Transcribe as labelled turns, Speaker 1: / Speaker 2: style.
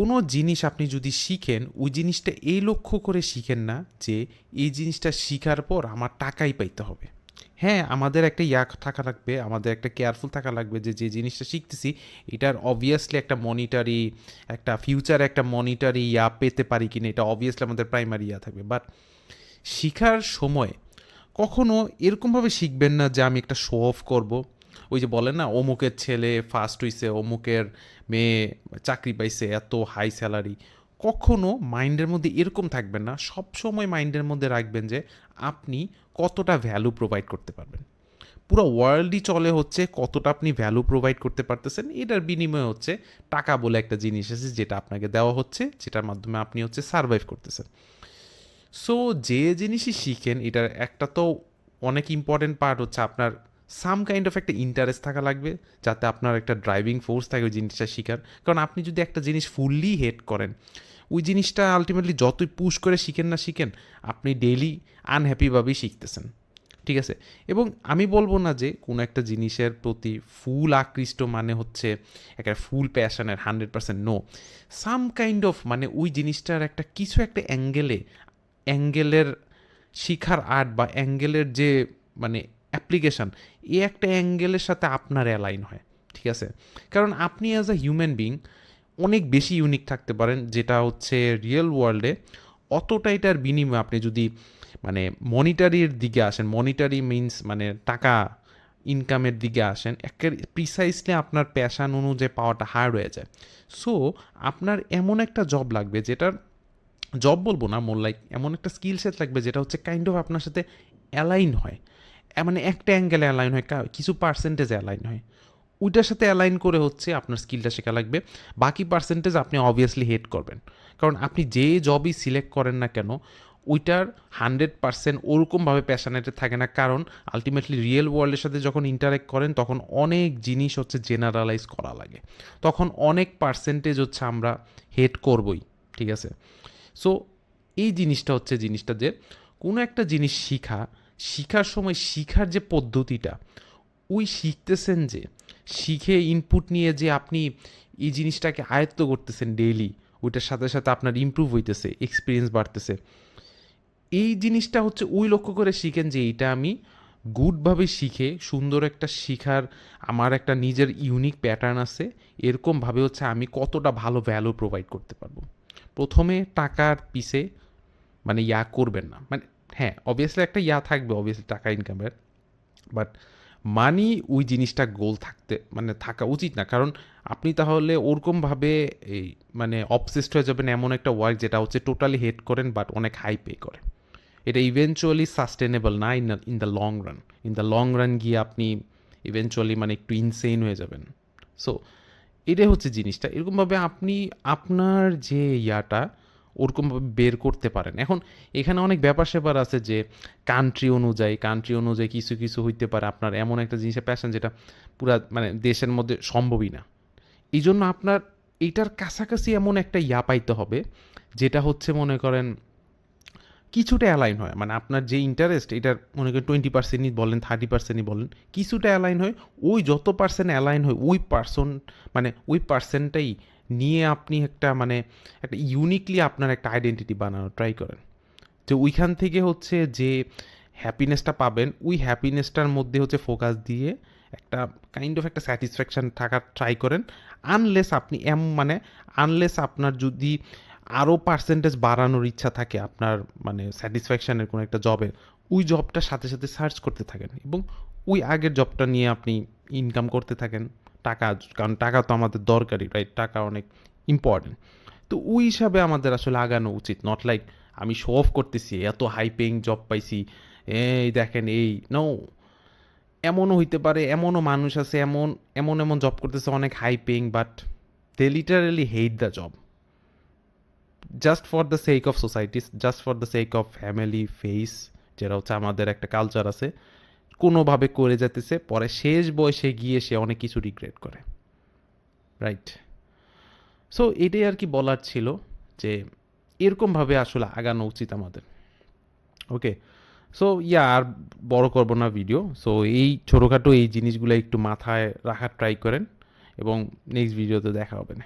Speaker 1: কোনো জিনিস আপনি যদি শিখেন, ওই জিনিসটা এই লক্ষ্য করে শিখেন না যে এই জিনিসটা শিখার পর আমার টাকাই পাইতে হবে। হ্যাঁ, আমাদের একটা থাকা লাগবে, আমাদের একটা কেয়ারফুল থাকা লাগবে যে যে জিনিসটা শিখতেছি এটার অবভিয়াসলি একটা মনিটারি, একটা ফিউচারে একটা মনিটারি পেতে পারি কিনা, এটা অবভিয়াসলি আমাদের প্রাইমারি থাকবে। বাট শিখার সময় কখনো এরকমভাবে শিখবেন না যে আমি একটা শো অফ করব। ওই যে বলেন না, অমুকের ছেলে ফার্স্ট হইছে, অমুকের মেয়ে চাকরি পাইছে এত হাই স্যালারি। কখনো মাইন্ডের মধ্যে এরকম থাকবেন না, সব সময় মাইন্ডের মধ্যে রাখবেন যে আপনি কতটা ভ্যালু প্রোভাইড করতে পারবেন। পুরো ওয়ার্ল্ডই চলে হচ্ছে কতটা আপনি ভ্যালু প্রোভাইড করতে পারতেছেন, এটার বিনিময়ে হচ্ছে টাকা বলে একটা জিনিস আছে যেটা আপনাকে দেওয়া হচ্ছে, যেটার মাধ্যমে আপনি হচ্ছে সার্ভাইভ করতেছেন। সো যে জিনিসই শিখেন এটার একটা তো অনেক ইম্পর্টেন্ট পার্ট হচ্ছে আপনার সাম কাইন্ড অফ একটা ইন্টারেস্ট থাকা লাগবে, যাতে আপনার একটা ড্রাইভিং ফোর্স থাকে ওই জিনিসটা শিখার। কারণ আপনি যদি একটা জিনিস ফুললি হেট করেন, ওই জিনিসটা আলটিমেটলি যতই পুশ করে শিখেন না শিখেন, আপনি ডেইলি আনহ্যাপিভাবেই শিখতেছেন। ঠিক আছে? এবং আমি বলবো না যে কোনো একটা জিনিসের প্রতি ফুল আকৃষ্ট মানে হচ্ছে একটা ফুল প্যাশনের 100% নো। সাম কাইন্ড অফ মানে ওই জিনিসটার একটা কিছু একটা অ্যাঙ্গেলের শিখার আর্ট বা অ্যাঙ্গেলের যে মানে অ্যাপ্লিকেশান, এই একটা অ্যাঙ্গেলের সাথে আপনার অ্যালাইন হয়। ঠিক আছে? কারণ আপনি অ্যাজ আ হিউম্যান বিং অনেক বেশি ইউনিক থাকতে পারেন, যেটা হচ্ছে রিয়েল ওয়ার্ল্ডে অতটা এটার বিনিময়ে আপনি যদি মানে মনিটারির দিকে আসেন, মনিটারি মিনস মানে টাকা ইনকামের দিকে আসেন, একের প্রিসাইসলি আপনার প্যাশান অনুযায়ী পাওয়াটা হার্ড হয়ে যায়। সো আপনার এমন একটা জব লাগবে যেটার, জব বলবো না, মোর লাইক এমন একটা স্কিল সেট লাগবে যেটা হচ্ছে কাইন্ড অফ আপনার সাথে অ্যালাইন হয়। মানে একটা অ্যাঙ্গেলে অ্যালাইন হয়, কিছু পার্সেন্টেজে অ্যালাইন হয়। ওইটার সাথে অ্যালাইন করে হচ্ছে আপনার স্কিলটা শেখা লাগবে। বাকি পার্সেন্টেজ আপনি অবভিয়াসলি হেট করবেন। কারণ আপনি যে জবই সিলেক্ট করেন না কেন, ওইটার 100% ওরকমভাবে প্যাশনেটেড থাকে না। কারণ আলটিমেটলি রিয়েল ওয়ার্ল্ডের সাথে যখন ইন্টারেক্ট করেন তখন অনেক জিনিস হচ্ছে জেনারেলাইজ করা লাগে। তখন অনেক পার্সেন্টেজ হচ্ছে আমরা হেট করবই। ঠিক আছে? সো এই জিনিসটা হচ্ছে জিনিসটা যে কোনো একটা জিনিস শিখার সময় শিখার যে পদ্ধতিটা, ওই শিখতেছেন যে শিখে ইনপুট নিয়ে যে আপনি এই জিনিসটাকে আয়ত্ত করতেছেন ডেইলি, ওইটার সাথে সাথে আপনার ইমপ্রুভ হইতেছে, এক্সপিরিয়েন্স বাড়তেছে, এই জিনিসটা হচ্ছে ওই লক্ষ্য করে শিখেন যে এইটা আমি গুডভাবে শিখে সুন্দর একটা শিখার আমার একটা নিজের ইউনিক প্যাটার্ন আছে, এরকমভাবে হচ্ছে আমি কতটা ভালো ভ্যালু প্রোভাইড করতে পারবো। প্রথমে টাকার পিছে মানে করবেন না, মানে হ্যাঁ অবভিয়াসলি একটা থাকবে অবভিয়াসলি টাকা ইনকামের, বাট মানি ওই জিনিসটা গোল থাকতে মানে থাকা উচিত না। কারণ আপনি তাহলে ওরকমভাবে এই মানে অবসেসড হয়ে যাবেন এমন একটা ওয়ার্ক যেটা হচ্ছে টোটালি হেট করেন বাট অনেক হাই পে করে। এটা ইভেনচুয়ালি সাস্টেনেবল না in the long run. In the long run গিয়ে আপনি ইভেনচুয়ালি মানে একটু ইনসেইন হয়ে যাবেন। সো এটাই হচ্ছে জিনিসটা, এরকমভাবে আপনি আপনার যে ওরকমভাবে বের করতে পারেন। এখন এখানে অনেক ব্যাপার স্যাপার আছে যে কান্ট্রি অনুযায়ী কিছু কিছু হইতে পারে আপনার এমন একটা জিনিসের প্যাশন যেটা পুরা মানে দেশের মধ্যে সম্ভবই না। এই জন্য আপনার এইটার কাছাকাছি এমন একটা পাইতে হবে যেটা হচ্ছে মনে করেন কিছুটা অ্যালাইন হয়, মানে আপনার যে ইন্টারেস্ট এটার মনে করেন 20%ই বলেন 30%ই বলেন, কিছুটা অ্যালাইন হয়। ওই যত পার্সেন্ট অ্যালাইন হয় ওই পার্সেন্টটাই নিয়ে আপনি একটা মানে একটা ইউনিকলি আপনার একটা আইডেন্টিটি বানানো ট্রাই করেন। যে ওইখান থেকে হচ্ছে যে হ্যাপিনেসটা পাবেন, ওই হ্যাপিনেসটার মধ্যে হচ্ছে ফোকাস দিয়ে একটা কাইন্ড অফ একটা স্যাটিসফ্যাকশান থাকার ট্রাই করেন। আনলেস আপনি আনলেস আপনার যদি আরও পার্সেন্টেজ বাড়ানোর ইচ্ছা থাকে আপনার মানে স্যাটিসফ্যাকশানের কোনো একটা জবের, ওই জবটার সাথে সাথে সার্চ করতে থাকেন এবং ওই আগের জবটা নিয়ে আপনি ইনকাম করতে থাকেন টাকা। কারণ টাকা তো আমাদের দরকারি, রাইট? টাকা অনেক ইম্পর্টেন্ট। তো ওই হিসাবে আমাদের আসলে আগানো উচিত, নট লাইক আমি শো অফ করতেছি এত হাই পেইং জব পাইছি, এই দেখেন এই নো। এমনও হইতে পারে, এমনও মানুষ আছে এমন এমন এমন জব করতেছে অনেক high paying, but they literally hate the job just for the sake of society, just for the sake of family face, যেটা হচ্ছে আমাদের একটা কালচার আছে, কোনোভাবে করে যেতেছে, পরে শেষ বয়সে গিয়ে সে অনেক কিছু রিগ্রেট করে, রাইট? সো এটাই আর কি বলার ছিল যে এরকমভাবে আসলে আগানো উচিত আমাদের। ওকে, সো আর বড় করবো না ভিডিও। সো এই ছোটোখাটো এই জিনিসগুলো একটু মাথায় রাখার ট্রাই করেন এবং নেক্সট ভিডিওতে দেখা হবে না।